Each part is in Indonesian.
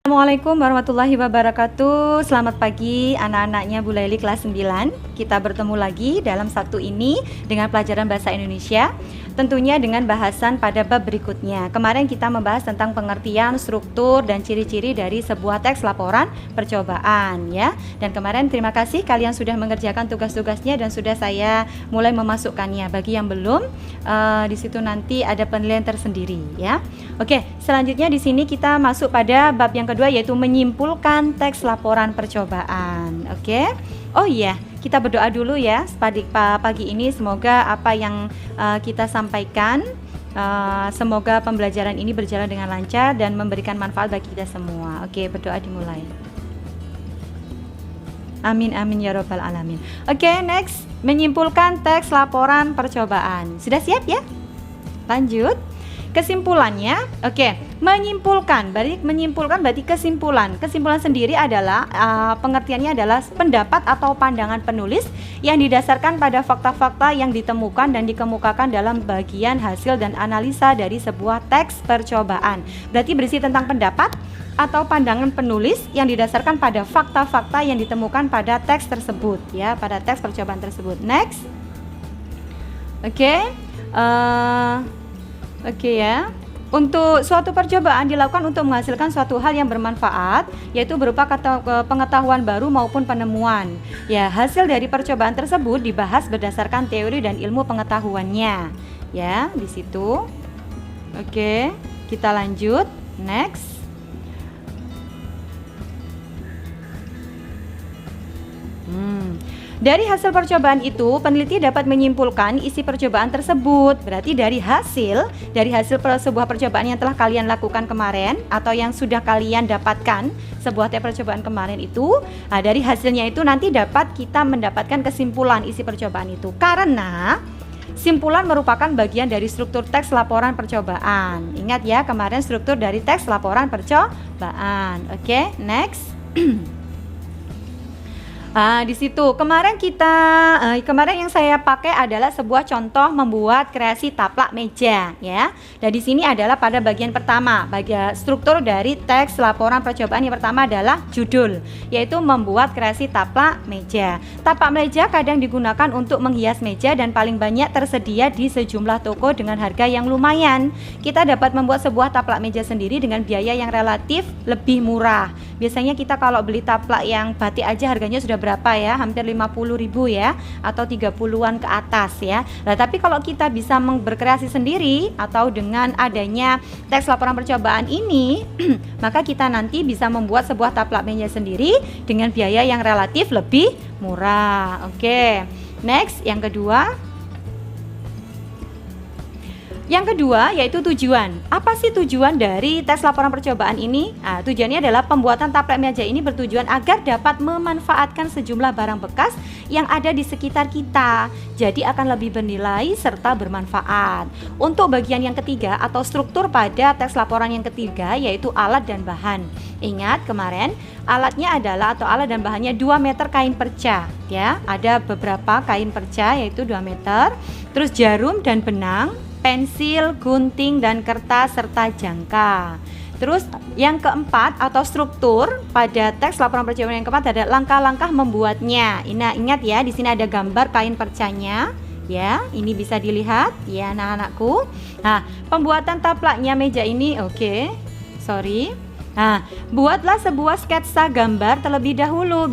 Assalamualaikum warahmatullahi wabarakatuh. Selamat pagi anak-anaknya Bu Laili kelas 9. Kita bertemu lagi dalam Sabtu ini dengan pelajaran bahasa Indonesia, tentunya dengan bahasan pada bab berikutnya. Kemarin kita membahas tentang pengertian, struktur, dan ciri-ciri dari sebuah teks laporan percobaan ya. Dan kemarin terima kasih kalian sudah mengerjakan tugas-tugasnya dan sudah saya mulai memasukkannya. Bagi yang belum, di situ nanti ada penilaian tersendiri ya. Oke, selanjutnya di sini kita masuk pada bab yang kedua, yaitu menyimpulkan teks laporan percobaan. Oke. Oh iya, kita berdoa dulu ya pagi ini, semoga apa yang kita sampaikan, semoga pembelajaran ini berjalan dengan lancar dan memberikan manfaat bagi kita semua. Oke, berdoa dimulai. Amin amin ya robbal alamin. Oke, next, menyimpulkan teks laporan percobaan. Sudah siap ya? Lanjut. Kesimpulannya, menyimpulkan berarti kesimpulan. Kesimpulan sendiri adalah pengertiannya adalah pendapat atau pandangan penulis yang didasarkan pada fakta-fakta yang ditemukan dan dikemukakan dalam bagian hasil dan analisa dari sebuah teks percobaan. Berarti berisi tentang pendapat atau pandangan penulis yang didasarkan pada fakta-fakta yang ditemukan pada teks tersebut ya, pada teks percobaan tersebut. Next. Oke ya. Untuk suatu percobaan dilakukan untuk menghasilkan suatu hal yang bermanfaat, yaitu berupa pengetahuan baru maupun penemuan. Ya, hasil dari percobaan tersebut dibahas berdasarkan teori dan ilmu pengetahuannya. Ya, di situ. Oke, kita lanjut. Next. Dari hasil percobaan itu, peneliti dapat menyimpulkan isi percobaan tersebut. Berarti dari hasil sebuah percobaan yang telah kalian lakukan kemarin atau yang sudah kalian dapatkan sebuah percobaan kemarin itu, dari hasilnya itu nanti dapat kita mendapatkan kesimpulan isi percobaan itu. Karena simpulan merupakan bagian dari struktur teks laporan percobaan. Ingat ya, kemarin struktur dari teks laporan percobaan. Oke, next. Di situ kemarin yang saya pakai adalah sebuah contoh membuat kreasi taplak meja ya. Dan di sini adalah pada bagian pertama, bagian struktur dari teks laporan percobaan yang pertama adalah judul, yaitu membuat kreasi taplak meja. Taplak meja kadang digunakan untuk menghias meja dan paling banyak tersedia di sejumlah toko dengan harga yang lumayan. Kita dapat membuat sebuah taplak meja sendiri dengan biaya yang relatif lebih murah. Biasanya kita kalau beli taplak yang batik aja harganya sudah berapa ya? Hampir 50.000 ya, atau 30-an ke atas ya. Nah, tapi kalau kita bisa berkreasi sendiri atau dengan adanya teks laporan percobaan ini, maka kita nanti bisa membuat sebuah taplak meja sendiri dengan biaya yang relatif lebih murah. Oke. Next, yang kedua. Yang kedua yaitu tujuan. Apa sih tujuan dari tes laporan percobaan ini? Tujuannya adalah pembuatan taplak meja ini bertujuan agar dapat memanfaatkan sejumlah barang bekas yang ada di sekitar kita. Jadi akan lebih bernilai serta bermanfaat. Untuk bagian yang ketiga atau struktur pada tes laporan yang ketiga yaitu alat dan bahan. Ingat kemarin alatnya adalah atau alat dan bahannya 2 meter kain perca ya. Ada beberapa kain perca yaitu 2 meter. Terus jarum dan benang, pensil, gunting, dan kertas, serta jangka. Terus yang keempat atau struktur pada teks laporan percobaan yang keempat ada langkah-langkah membuatnya. Ingat ya, di sini ada gambar kain percanya. Ya, ini bisa dilihat ya anak-anakku. Nah, pembuatan taplaknya meja ini buatlah sebuah sketsa gambar terlebih dahulu.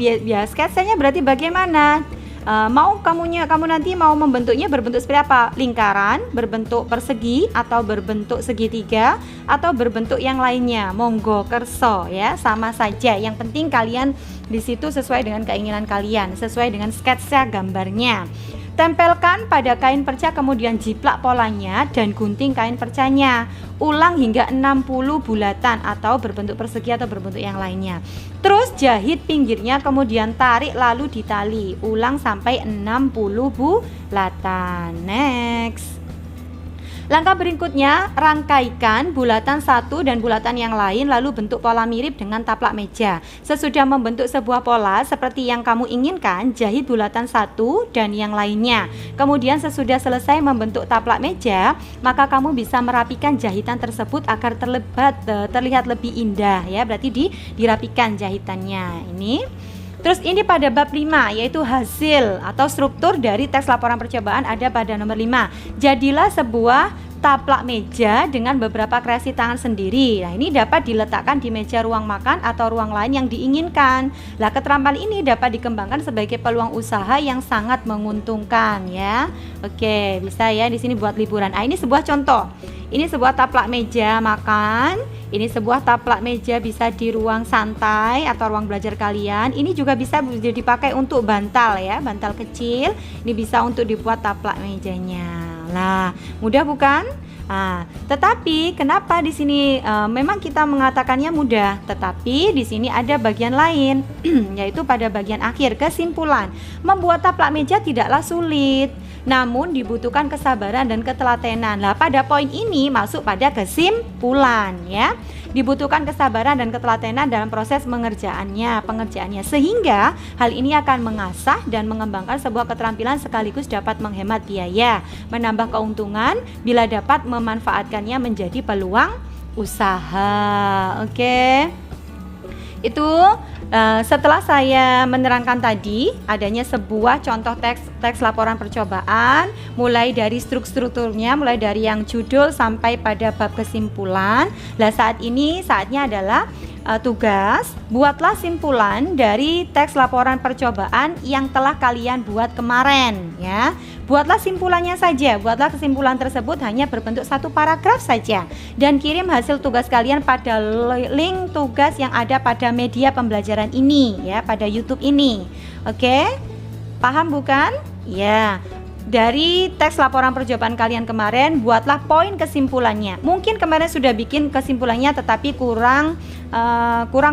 Sketsanya berarti bagaimana? Kamu nanti mau membentuknya berbentuk seperti apa? Lingkaran, berbentuk persegi atau berbentuk segitiga atau berbentuk yang lainnya. Monggo kerso ya, sama saja. Yang penting kalian di situ sesuai dengan keinginan kalian, sesuai dengan sketsa gambarnya. Tempelkan pada kain perca, kemudian jiplak polanya dan gunting kain percanya. Ulang hingga 60 bulatan atau berbentuk persegi atau berbentuk yang lainnya. Terus jahit pinggirnya, kemudian tarik lalu ditali. Ulang sampai 60 bulatan. Next. Langkah berikutnya, rangkaikan bulatan satu dan bulatan yang lain lalu bentuk pola mirip dengan taplak meja. Sesudah membentuk sebuah pola seperti yang kamu inginkan, jahit bulatan satu dan yang lainnya. Kemudian sesudah selesai membentuk taplak meja, maka kamu bisa merapikan jahitan tersebut agar terlihat lebih indah ya. Berarti dirapikan jahitannya. Ini. Terus ini pada bab 5, yaitu hasil atau struktur dari teks laporan percobaan ada pada nomor 5. Jadilah sebuah taplak meja dengan beberapa kreasi tangan sendiri. Nah, ini dapat diletakkan di meja ruang makan atau ruang lain yang diinginkan. Nah, keterampilan ini dapat dikembangkan sebagai peluang usaha yang sangat menguntungkan ya. Oke, bisa ya di sini buat liburan. Nah, ini sebuah contoh. Ini sebuah taplak meja makan. Ini sebuah taplak meja bisa di ruang santai atau ruang belajar kalian. Ini juga bisa dipakai untuk bantal ya, bantal kecil. Ini bisa untuk dibuat taplak mejanya. Nah, mudah bukan? Nah, tetapi kenapa di sini memang kita mengatakannya mudah, tetapi di sini ada bagian lain, yaitu pada bagian akhir kesimpulan. Membuat taplak meja tidaklah sulit, namun dibutuhkan kesabaran dan ketelatenan. Nah, pada poin ini masuk pada kesimpulan ya. Dibutuhkan kesabaran dan ketelatenan dalam proses pengerjaannya, sehingga hal ini akan mengasah dan mengembangkan sebuah keterampilan sekaligus dapat menghemat biaya, menambah keuntungan bila dapat memanfaatkannya menjadi peluang usaha. Oke. Itu setelah saya menerangkan tadi adanya sebuah contoh teks laporan percobaan, mulai dari strukturnya, mulai dari yang judul sampai pada bab kesimpulan. Nah, saatnya adalah tugas, buatlah simpulan dari teks laporan percobaan yang telah kalian buat kemarin ya. Buatlah simpulannya saja, buatlah kesimpulan tersebut hanya berbentuk satu paragraf saja dan kirim hasil tugas kalian pada link tugas yang ada pada media pembelajaran ini ya, pada YouTube ini. Oke? Paham bukan? Ya. Dari teks laporan percobaan kalian kemarin, buatlah poin kesimpulannya. Mungkin kemarin sudah bikin kesimpulannya tetapi kurang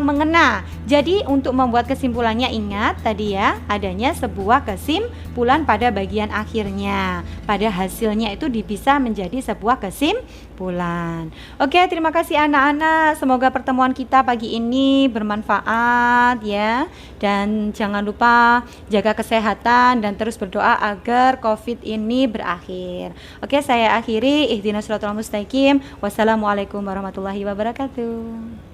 mengena. Jadi untuk membuat kesimpulannya, ingat tadi ya, adanya sebuah kesimpulan pada bagian akhirnya. Pada hasilnya itu bisa menjadi sebuah kesimpulan. Oke, terima kasih anak-anak. Semoga pertemuan kita pagi ini bermanfaat ya. Dan jangan lupa jaga kesehatan dan terus berdoa agar COVID ini berakhir. Oke, saya akhiri. Ihdinas siratal mustaqim. Wassalamualaikum warahmatullahi wabarakatuh.